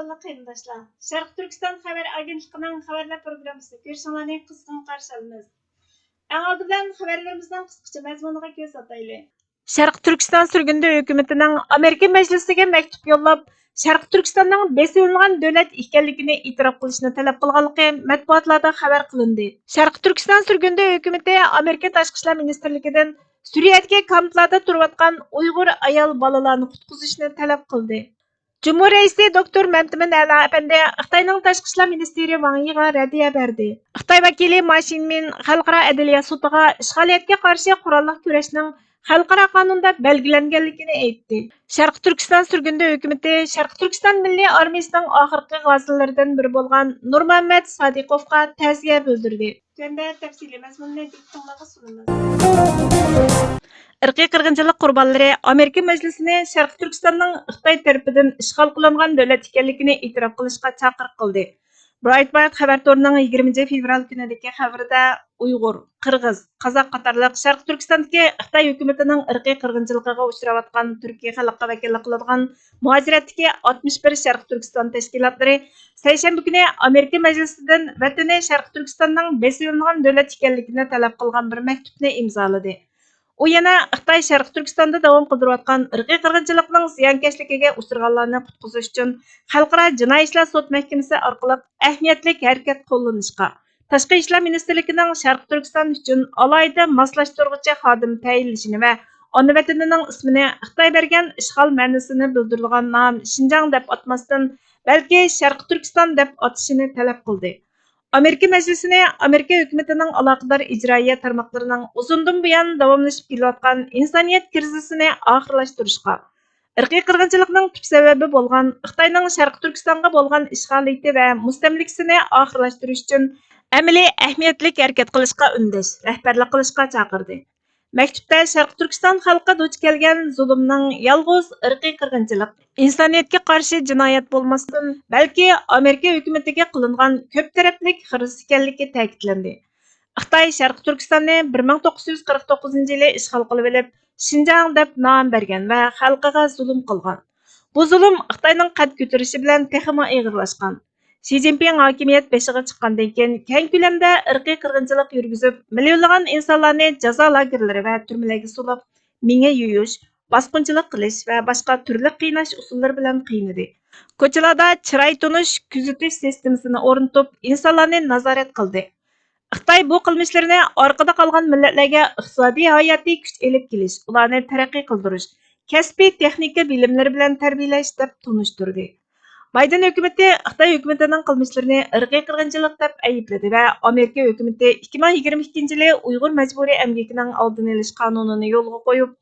Assalamu qarindoshlar. Sharq Turkiston xabar agentligining xabarlar programmasini ko'rishinglarni qizg'in qarshi olamiz. Eng oldidan xabarlarimizning qisqacha mazmuniga ko'z ataylik. Sharq Turkiston surgunda hukumatining Amerika Majlisiga maktub yo'llab, Sharq Turkistonning besilingan davlat ekanligini e'tirof qilishni talab qilganligi matbuotlarda xabar qilindi. Sharq Turkiston surgunda hukumati Amerika Tashqi ishlar ministrligidan Suriyadagi kamplarda turayotgan Uyg'ur ayol bolalarni qutqizishni talab qildi. Cumhur Reisi Doktor Mantimin Ala Efendi Xitoyning Tashqi ishlar ministri Wang Yiga raddiya berdi. Xitoy vakili Ma Xinmin xalqaro adliya sudiga ishg'oliyatga qarshi qurolli kurashning xalqaro qonunda belgilanganligini aytdi. Sharq Turkiston surgunda hukumati Sharq Turkiston milliy armiyasining oxirgi g'azillaridan biri bo'lgan Nurmuhammad Sadiqovga ta'ziya bildirdi. Tunda tafsiliy mazmunni diqqatingizga sunamiz. Irqiy qirg'inchilik qurbonlari Amerika Majlisini Sharq Turkistonning Xitoy tarafidan ishg'ol qilingan davlat ekanligini e'tirof qilishga chaqiriq qildi. Breitbart xabar to'rining 20 fevral kunidagi xabarida Uyg'ur, Qirg'iz, Qozoq qatorliq Sharq Turkistondagi Xitoy hukumatining irqiy qirg'inchiligiga uchrayotgan Turkiya xalqiga vakillik qiladigan muhojiratdagi 61 Sharq Turkiston tashkilotlari seshanba kuni Amerika Majlisidan vatani Sharq Turkistonning besilingan davlat ekanligini talab qilgan bir maktubni imzoladi. U yana Xitoy Sharq Turkistonda davom qildirayotgan irqiy qirg'inchilikning ziyonkashligiga uchraganlarni qutqizish uchun Xalqaro jinoiy ishlar sud mahkamasi orqali ahamiyatli harakat qo'llanishga, Tashqi ishlar ministrligining Sharq Turkiston uchun alohida moslashtiruvchi xodim tayinlashini va ona vatanining ismini Xitoy bergan ishg'ol ma'nosini bildirilgan nom Shinjang deb atmasdan, balki Sharq Turkiston deb atashini talab qildi. Amerika Majlisini Amerika hukumatining aloqador ijroiya tarmoqlarining uzundan buyon davomlashib kelayotgan insoniyat krizisini oxirlashtirishga, irqiy qirg'inchilikning tub sababi bo'lgan Xitoyning Sharq Turkistonga bo'lgan ishg'oliyati va mustamlikasini oxirlashtirish uchun amaliy ahamiyatli harakat qilishga undash, rahbarlik qilishga chaqirdi. Maktubda Sharq Turkiston xalqi duch kelgan zulmning yolg'iz irqiy qirg'inchilik, insoniyatga qarshi jinoyat bo'lmasdan, balki Amerika hukumatiga qilingan ko'p taraflik xirris ekanligi ta'kidlandi. Xitoy Sharq Turkistonni 1949-yili ishg'ol qilib olib, Shinjang deb nom bergan va xalqiga zulm qilgan. Bu zulm Xitoyning qad ko'tarishi bilan texmo og'irlashgan. Xi Jinping hokimiyat beshiga chiqqandan keyin keng ko'lamda irqiy qirg'inchilik yurgizib, millionlagan insonlarni jazo lagerlari va turmalarga solib, miya yuyish, bosqinchilik qilish va boshqa turli qiynash usullari bilan qiynadi. Ko'chalarda chiroy tunish, kuzatish sistemasini o'rnatib, insonlarni nazorat qildi. Xitoy bu qilmishlarini orqada qolgan millatlarga iqtisodiy hayotiy kuch elib kelish, ularni taraqqiy qildirish, kasbiy texnika bilimlari bilan tarbiyalash deb tunishtirdi. Bayden hukumati Xitoy hukumatining qilmishlarini irqiy qirg'inchilik deb aybladi va Amerika hukumati 2022-yili Uyg'ur majburiy emgakining oldini olish qonunini yo'lga qo'yib,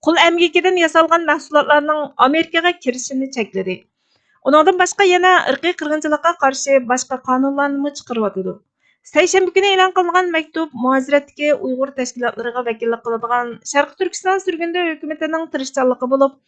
qul emgakidan yasalgan mahsulotlarning Amerikaga kirishini chekladi. Uningdan boshqa yana irqiy qirg'inchilikqa qarshi boshqa qonunlarni chiqaryotdi. Seshanba kuni e'lon qilingan maktub muhojiratdagi Uyg'ur tashkilotlariga vakillik qiladigan Sharq Turkiston surgunda hukumatining tirishchanligi bo'lib,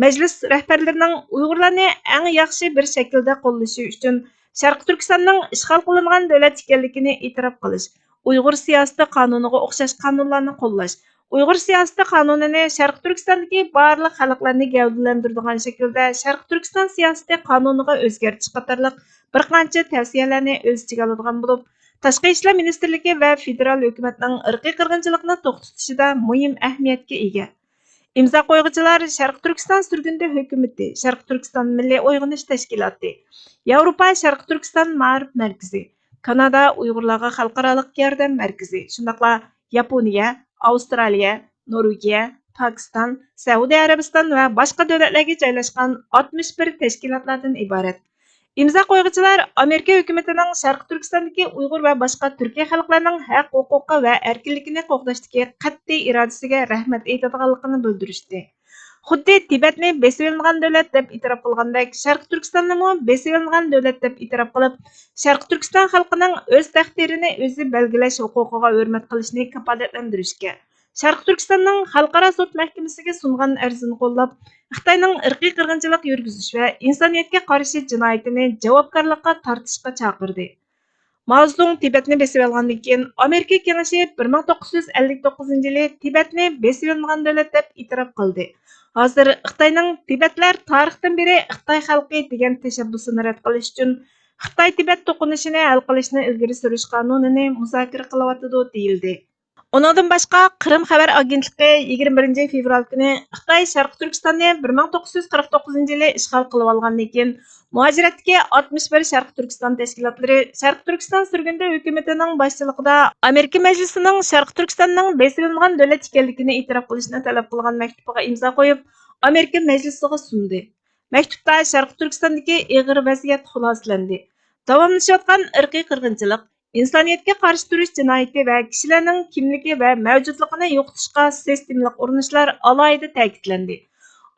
Majlis rahbarlarining Uyg'urlarni eng yaxshi bir shaklda qo'llashi uchun Sharq Turkistonning ishg'ol qilingan davlat ekanligini e'tirof qilish, Uyg'ur siyosati qonuniga o'xshash qonunlarni qo'llash, Uyg'ur siyosati qonunini Sharq Turkistondagi barliq xalqlarni gavdalantiradigan shaklda Sharq Turkiston siyosati qonuniga o'zgartish qatorliq bir qancha tavsiyalarni o'z ichiga oladigan bo'lib, Tashqi ishlar ministrligi va federal hukumatning irqiy qirg'inchilikni to'xtatishida muhim ahamiyatga ega. İmza qo'yguchilar Sharq Turkiston surgunda hukumati, Sharq Turkiston milliy uyg'onish tashkiloti, Yevropa Sharq Turkiston ma'rif markazi, Kanada Uyg'urlarga xalqaroliq yordam markazi, shundaqla Yaponiya, Avstraliya, Norvegiya, Pokiston, Saudiya Arabiston va boshqa davlatlarga joylashgan 61 tashkilotlardan iborat. İmza qo'yguchilar Amerika hukumatining Sharq Turkistondagi Uyg'ur va boshqa Turkiya xalqlarining haq, huquqi va erkinligini qo'g'dashdagi qat'iy irodasiga rahmat aytadiganligini bildirishdi. Xuddi Tibetni besilingan davlat deb e'tirof qilgandek, Sharq Turkistonni besilingan davlat deb e'tirof qilib, Sharq Turkiston xalqining o'z taqdirini o'zi belgilash huquqiga hurmat qilishni kafolatlantirishga, Sharq Turkistonning xalqaro sud mahkamasiga sungan arzini qo'llab, Xitoyning irqiy qirg'inchilik yurgizish va insoniyatga qarshi jinoyatini javobgarlikka tortishga chaqirdi. Mao Tibetni besib olgandan keyin Amerika Kengashi 1959 yili Tibetni besib olmagan davlat deb e'tirof qildi. Hozir Xitoyning Tibetlar tarixdan beri Xitoy xalqi degan tashabbusini rad qilish uchun Xitoy Tibet to'qinishini hal qilishni ilgari surish qonunini muzokara qilyotidi deyildi. Onundan başqa Qrim xəbər agentligi 21 fevral kuni Xitoy Sharq Turkistonni 1949 yili ishg'ol qilib olgandan keyin muhojiratdagi 61 Sharq Turkiston tashkilotlari Sharq Turkiston surgunda hukumatining boshchiligida Amerika Majlisining Sharq Turkistonning besilingan davlat ekanligini e'tirof qilishni talab qilgan maktubiga imzo qo'yib, Amerika Majlisiga sundi. Maktubda Sharq Turkistondagi og'ir vaziyat xulosalandi. Davomlashayotgan irqiy qirg'inchilik, İnsaniyetga qarshi turish jinoyati va kishilarning kimligi va mavjudligini yo'qotishga sistemalik urinishlar alohida ta'kidlandi.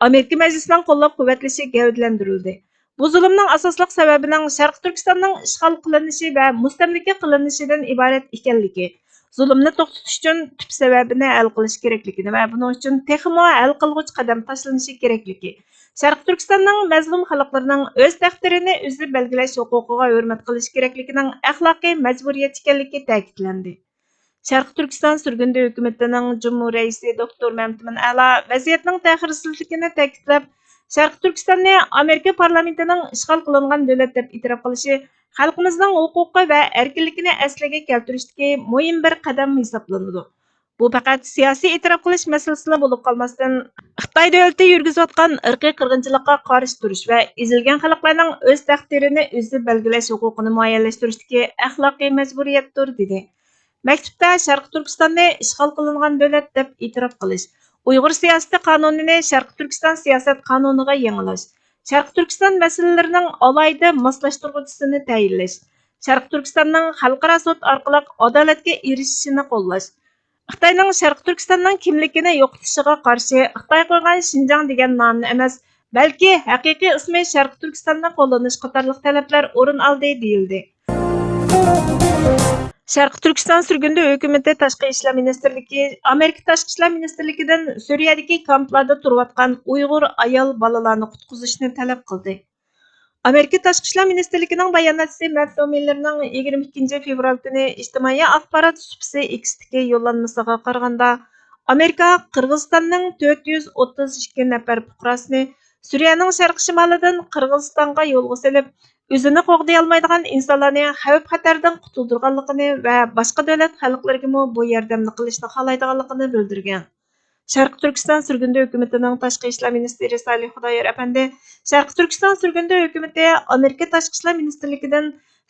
Amerika Majlisining qo'llab-quvvatlashi gavdalantirildi. Bu zulmning asosliq sababining Sharq Turkistonning ishg'ol qilinishi va mustamlaka qilinishidan iborat ekanligi, zulmni to'xtatish uchun tub sababini hal qilish kerakligini va buning uchun texmo hal qilg'uch qadam tashlanishi kerakligi, Sharq Turkistonning mazlum xalqlarining o'z taqdirini o'zi belgilash huquqiga hurmat qilish kerakligining axloqiy majburiyat ekanligi ta'kidlandi. Sharq Turkiston surgunda hukumatining Cumhur raisi doktor Mamtimin A'la vaziyatning ta'xirsizligini ta'kidlab, Sharq Turkistonni Amerika parlamentining ishg'ol qilingan davlat deb e'tirof qilishi xalqimizning huquqi va erkinligini asliga keltirishdagi muhim bir qadam hisoblanadi. Bu faqat siyosiy e'tirof qilish masalasida bo'lib qolmasdan, Xitoy davlati yurgizayotgan irqiy qirg'inchilikqa qarshi turish va ezilgan xalqlarning o'z taqdirini o'zi belgilash huquqini muayyanlashtirishdagi axloqiy majburiyatdir, dedi. Maktubda Sharq Turkistonni ishg'ol qilingan davlat deb e'tirof qilish, Uyg'ur siyosati qonunini Sharq Turkiston siyosat qonuniga yangilash, Sharq Turkiston masalalarining alohida moslashtiruvchisini tayinlash, Sharq Turkistonning xalqaro sud orqali adolatga erishishini qo'llash, Xitoyning Sharq Turkistonning kimligini yo'qotishiga qarshi Xitoy qo'ygan Xinjiang degan nomni emas, balki haqiqiy ismi Sharq Turkistonni qo'llanish qatorliq talablar o'rin oldi, deyildi. Sharq Turkiston surgunda hukumati Tashqi ishlar ministrligi Amerika Tashqi ishlar ministrligidan Suriyadagi kamplarda turayotgan Uyg'ur ayol bolalarni qutqizishni talab qildi. Amerika Tashqi ishlar ministrligining bayonotchisi Matt Millerning 22 fevral kuni ijtimoiy axborot supsi X'dagi yo'llanmasiga qaraganda, Amerika Qirg'izistonning 432 nafar fuqarosini Suriyaning sharq shimolidan Qirg'izistonga yo'lga solib, o'zini qo'g'day olmaydigan insonlarni xavf-xatardan qutuldirganligini va boshqa davlat xalqlariga bu yordamni qilishni xohlaydiganligini bildirgan. Sharq Turkiston surgunda hukumatining tashqi ishlar ministri Salih Xudoyor apandi Sharq Turkiston surgunda hukumati Amerika tashqi ishlar ministrligidan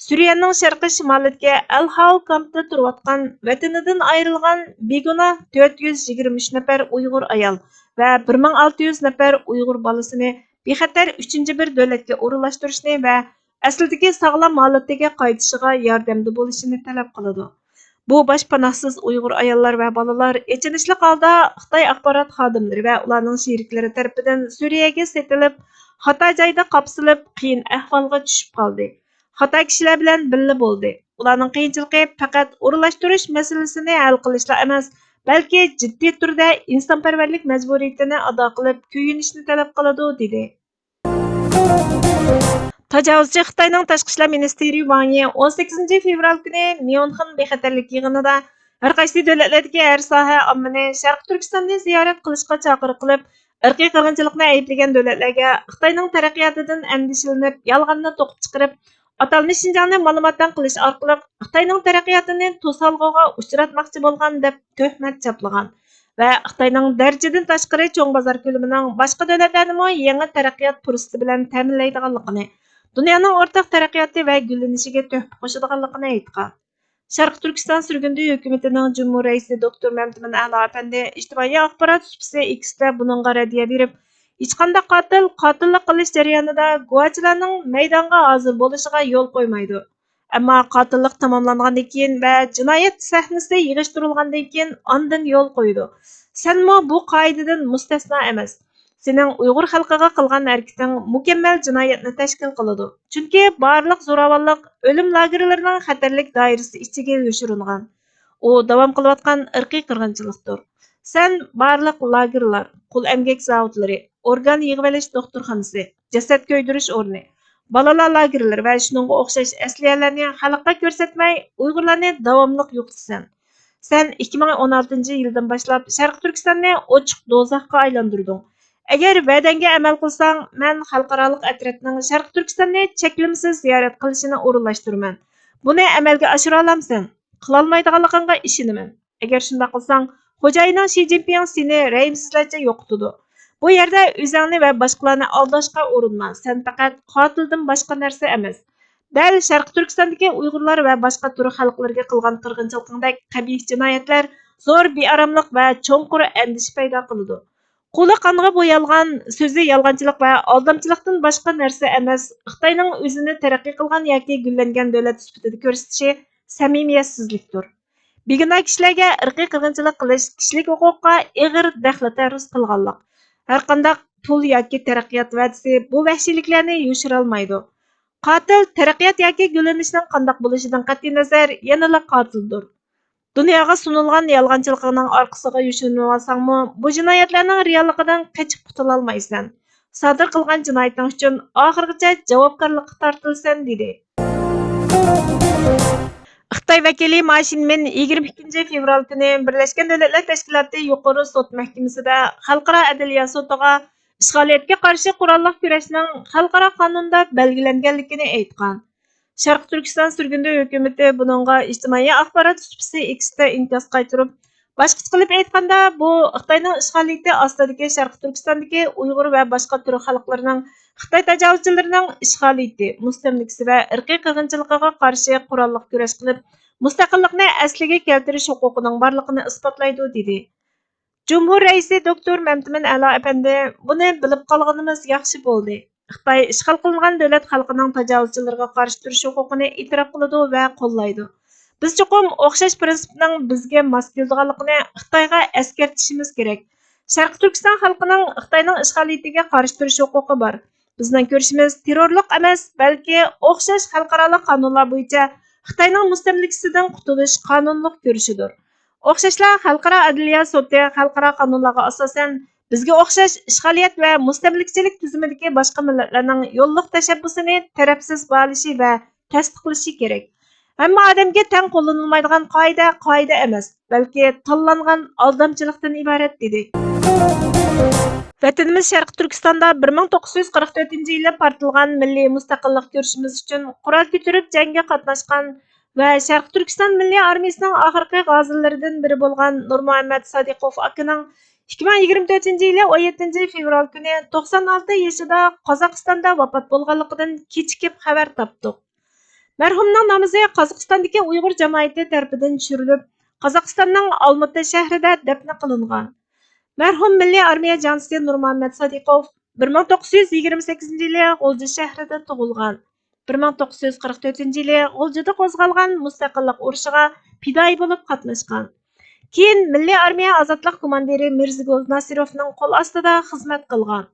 Suriyaning sharqiy shimolidagi Al-Hol kampda turayotgan vatanidan ayrilgan beguna 423 nafar Uyg'ur ayol va 1600 nafar Uyg'ur bolasini bexatar 3-bir davlatga o'rinlashtirishni va aslidagi sog'lom holatiga qaytishiga yordamda bo'lishini talab qiladi. Bu boshpanahsiz Uyg'ur ayollar va bolalar echinishli holda Xitoy axborot xodimlari va ularning sheriklari tomonidan Suriyaga setilib, xato joyda qopsilib, qiyin ahvolga tushib qoldi. Xato kishilar bilan birga bo'ldi. Ularning qiyinchiligi faqat o'rinlashtirish masalasini hal qilishla emas, balki jiddiy turda insonparvarlik majburiyatini ado qilib, kuyinishni talab qiladi, dedi. Tajovuzchi Xitoyning tashqi ishlar ministri Wang Yi 18 fevral kuni Myonxin bexatarlik yig'inida har qaysi davlatlardagi har soha ommani Sharq Turkistonni ziyorat qilishga chaqiriq qilib, irqiy qirg'inchilikni ayblagan davlatlarga Xitoyning taraqqiyotidan andishlanib, yolg'onni to'qib chiqarib, atalmish Xinjiangni ma'lumotdan qilish orqali Xitoyning taraqqiyotini to'solg'uga uchratmoqchi bo'lgan deb tuhmat chaplagan va Xitoyning darajadan tashqari cho'ng bozor ko'lamining boshqa davlatlarni yangi taraqqiyot fursati bilan ta'minlaydiganligini, dunyoning o'rtaq taraqqiyoti va gullanishiga tuhfa qo'shadiganligini aytgan. Sharq Turkiston surgunda hukumatining Cumhur raisi doktor Mamtimin A'la apandi ijtimoiy axborot supsi X'da buningga raddiya berib, hech qanday qotillik qilish jarayonida guvohchilarning maydonga hozir bo'lishiga yo'l qo'ymaydi. Ammo qotillik tamomlangandan keyin va jinoyat sahnasi yig'ishtirilgandan keyin ondan yo'l qo'ydi. Senmi bu qoidadan mustasno emas. Sening Uyg'ur xalqiga qilgan harakating mukammal jinoyatni tashkil qiladi. Chunki barliq zo'ravonlik o'lim lagerlarining xatarlik doirasi ichiga yoshirilgan. U davom qilayotgan irqiy qirg'inchilikdir. Sen barliq lagerlar, qul emgak zavodlari, organ yig'ib olish doktorxonasi, jasad ko'ydirish o'rni, balalar lagerlari va shuningga o'xshash asliyalarni xalqqa ko'rsatmay Uyg'urlarni davomliq yo'qitasan. Sen 2016-yildan boshlab Sharq Turkistonni ochiq do'zaxga aylantirding. Agar va'dangga amal qilsang, men xalqarалық atrofning Sharq Turkistonni cheklimsiz ziyorat qilishini o'rinlashtiraman. Buni amalga oshira olamsan. Qila olmaydiganligingga ishonaman. Agar shunday qilsang, xo'jayining Xi Jinping seni rayimsizlarcha yo'qitadi. Bu yerda o'zingni va boshqalarni aldashga urinma. Sen faqat qotildan boshqa narsa emas. Dal Sharq Turkistondagi Uyg'urlar va boshqa tur xalqlarga qilgan qirg'inchilikdek qabih jinoyatlar zo'r bearomlik va cho'nqur andish paydo qiladi. Qo'li qonga bo'yalgan, so'zi yolg'onchilik va aldamchilikdan boshqa narsa emas. Xitoyning o'zini taraqqiy qilgan yoki gullangan davlat sifatida ko'rsatishi samimiyatsizlikdir. Begunoh kishilarga irqiy qirg'inchilik qilish kishilik huquqqa og'ir daxl taruz qilganlik. Har qanday pul yoki taraqqiyot va'dasi bu vahshiyliklarni yo'shira olmaydi. Qotil taraqqiyot yoki gullanishning qanday bo'lishidan qat'iy nazar yanada qotildir. Dunyoga sunilgan yolg'onchilikning orqasiga yoshinib olsangmi, bu jinoyatlarning realligidan qochib qutula olmaysan. Sodir qilgan jinoyating uchun oxirgacha javobgarlikka tortilsan dedi. Xitoy vakili Ma Shinmin 22 fevral kuni Birlashgan Davlatlar Tashkiloti yuqori sud mahkamasida xalqaro adliya sudiga ishg'oliyatga qarshi qurolli kurashning xalqaro qonunda belgilanganligini aytgan. Sharq Turkiston surgundi hukumati buningga ijtimoiy axborot supsi X'da inkas qaytirib, boshqacha qilib aytganda, bu Xitoyning ishg'oliyati ostidagi Sharq Turkistondagi Uyg'ur va boshqa tur xalqlarining Xitoy tajovuzchilarining ishg'oliyati, mustamlikasi va irqiy qirg'inchiligiga qarshi qurolli kurash qilib, mustaqillikni asliga keltirish huquqining borligini isbotlaydi dedi. Cumhur raisi doktor Mamtimin A'lo apandi, buni bilib qolganimiz yaxshi bo'ldi. Xitoy ishg'ol qilingan davlat xalqining tajovuzchilariga qarshi turish huquqini e'tirof qiladi va qo'llaydi. Biz chuqur o'xshash prinsipning bizga mos keladiganligini Xitoyga eskartishimiz kerak. Sharq Turkiston xalqining Xitoyning ishg'oliyatiga qarshi turish huquqi bor. Bizning ko'rishimiz terrorlik emas, balki o'xshash xalqaro qonunlar bo'yicha Xitoyning mustamlikasidan qutulish qonunliq ko'rishidir. O'xshashlar xalqaro adliya sudi xalqaro qonunlarga asosan bizga o'xshash ishg'oliyat va mustamlikchilik tizimidagi boshqa millatlarning yo'lliq tashabbusini tarafsiz baholashi va tasdiqlashi kerak. Hamma odamga teng qo'llanilmaydigan qoida emas, balki tanlangan aldamchilikdan iborat dedi. Vatanimiz Sharq Turkistonda 1944-yili portilgan milliy mustaqillik ko'rishimiz uchun qurol ko'tarib jangga qatnashgan va Sharq Turkiston milliy armiyasining oxirgi g'ozilaridan biri bo'lgan Nurmuhammad Sodiqov akaning 2024-yili 17 fevral kuni 96 yoshida Qozog'istonda vafot bo'lganligidan kechikib xabar topdik. Marhumning namozi Qozog'istondagi Uyg'ur jamoati tomonidan tushirilib, Qozog'istonning Olmaota shahrida dafn qilingan. Marhum milliy armiya jonisi Nurmuhammad Sodiqov 1928-yili G'o'lji shahrida tug'ilgan. 1944-yili G'o'ljida qo'zg'algan mustaqillik urushiga fidoyi bo'lib qatnashgan. Keyin milliy armiya ozodlik komandiri Mirzagul Nasirovning qo'l ostida xizmat qilgan.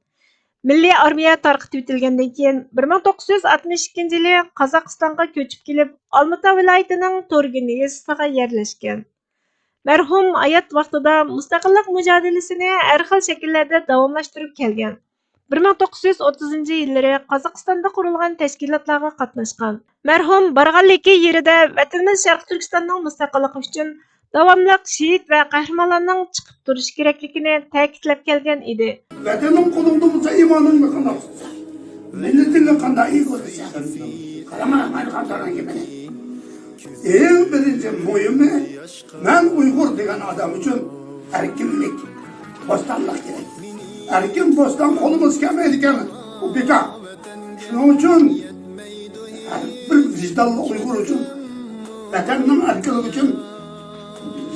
Milliy armiya tarqitib etilgandan keyin 1962-yili Qozog'istonga ko'chib kelib, Olmaota viloyatining To'rgin yezasiga yerlashgan. Marhum hayot vaqtida mustaqillik mujodilasini har xil shakllarda davomlashtirib kelgan. 1930-yillari Qozog'istonda qurilgan tashkilotlarga qatnashgan. Marhum borganligi yerida vatanimiz Sharq Turkistonning mustaqilligi uchun davomli shehid va qahramonlarning chiqib turish kerakligini ta'kidlab kelgan edi. Vatanım qulumda bo'lsa iymoningni qanday tutsa. Millatingga qanday ko'rasan. Qarama, men qanday gibi. Eng birinchi muhimi, men Uyg'ur degan odam uchun erkinlik, bo'stonlik kerak. Erkin bo'ston qo'limiz kelmaydi ekan. Bu bekor. Shuning uchun har bir vijdonli Uyg'ur uchun vatanning erkinligi uchun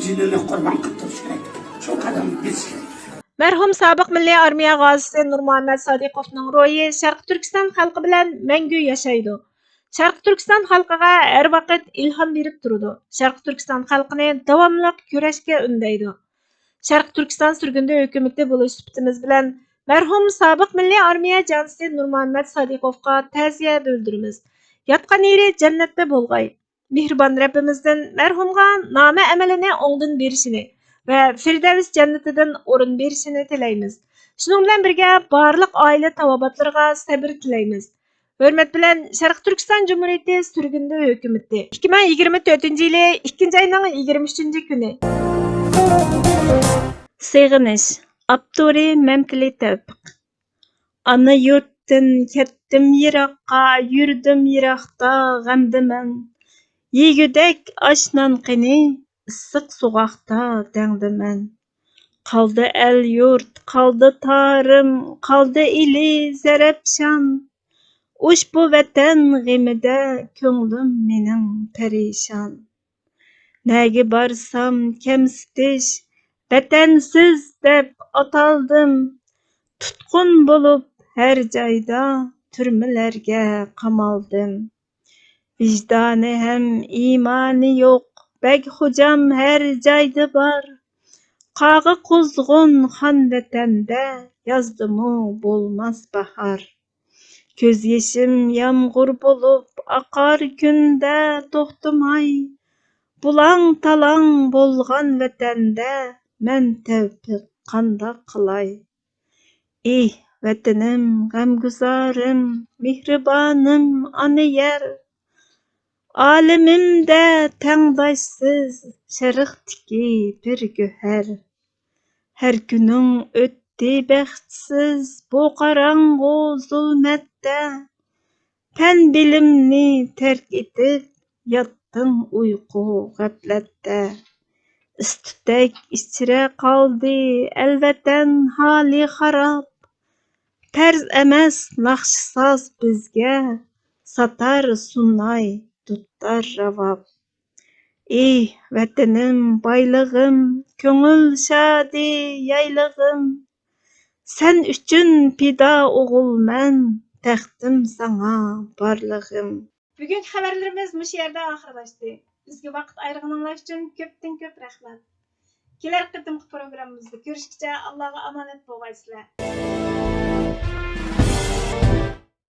jinini qurbon qilib turish kerak. Shu qadam biz kerak. Marhum sobiq milliy armiya g'ozisi Nurmuhammad Sodiqovning ro'yi Sharq Turkiston xalqi bilan mangu yashaydi. Sharq Turkiston xalqiga har vaqt ilhom berib turadi. Sharq Turkiston xalqini davomli kurashga undaydi. Sharq Turkiston surgundi hukumati bo'lish sifatimiz bilan marhum sobiq milliy armiya jonisi Nurmuhammad Sodiqovga ta'ziya bildiramiz. Yotgan yeri jannatda bo'lg'ay. Mehribon Rabbimizdan marhumga nomi amalini o'ngdan berishini va Firdavs jannatidan o'rin berishini tilaymiz. Shuningdan birga barliq oila tavobatlarga sabr tilaymiz. Hürmet bilen Şərq Türkistan Cumhuriyeti sürgündü hökümeti. 2024 yılı 2. ayının 23. günü. Sığınış. Abduri Memtili Tevfik. Ana yurtdan kettim yirakka, yürüdüm yirakta gamdimen. Yegüdek aşnan qini, ıssık soğaqta dengdimen. Qaldı el yurt, qaldı tarım, qaldı ili zerepşan. Ushbu vatan g'imida ko'nglim mening perişan. Nega barsam kamsitish, vatansiz deb ataldim. Tutqun bo'lib har joyda turmalarga qamaldim. Vijdoni ham iymoni yo'q, bek xo'jam har joyda bor. Qag'i quzg'un xon vatanda yozdimu bo'lmas bahor. Көз ешім ямғыр болып, ақар күнде тоқтамай. Бұлаң талаң болған вәтәнде, мән тәвпіқ қанда қылай. Ей, вәтінім, ғәмгүзарым, мехрибаным, аны ер. Алімімде тәңдайсыз, шәріқтікі бір гөһәр. Hər günün ötdi bəxtsiz, bu qarang'u zulmətdə. Fən bilimni tərk etib, yattın uyqu qəflətdə. İstütək içrə qaldı, əlvətən hali xarab. Pərz əməz naxşısaz bizgə, satar sunay, tuttar ravab. Ey vətənim, baylığım, köngül şadi yaylığım. Sen üçün pida oğul mən, təxtim sana barlığım. Bugün xəbərlərimiz bu yerdə axırlaşdı. Bizga vaqt ayırğanlar üçün köpdən köp rəhmət. Kelər qıtımqı proqramımızda görüşkəcə Allah'a amanet bolğaysızlar.